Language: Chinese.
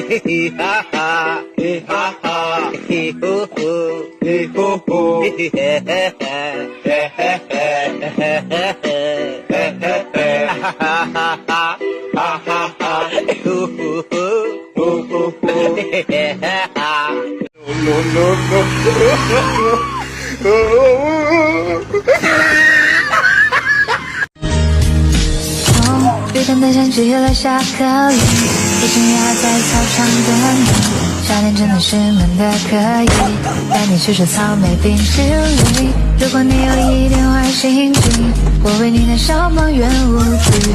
嘿嘿哈哈，嘿哈哈，嘿吼吼，嘿吼吼，嘿嘿嘿嘿嘿嘿嘿嘿嘿嘿嘿嘿，哈哈哈哈，哈哈哈，嘿吼吼吼，吼吼吼，嘿嘿嘿嘿哈。No no no no。雨天的像起了下课铃，已经压在操场的你，夏天真的是闷的可以，带你去吃草莓冰淇淋。如果你有一点坏心情，我为你的小梦圆舞曲。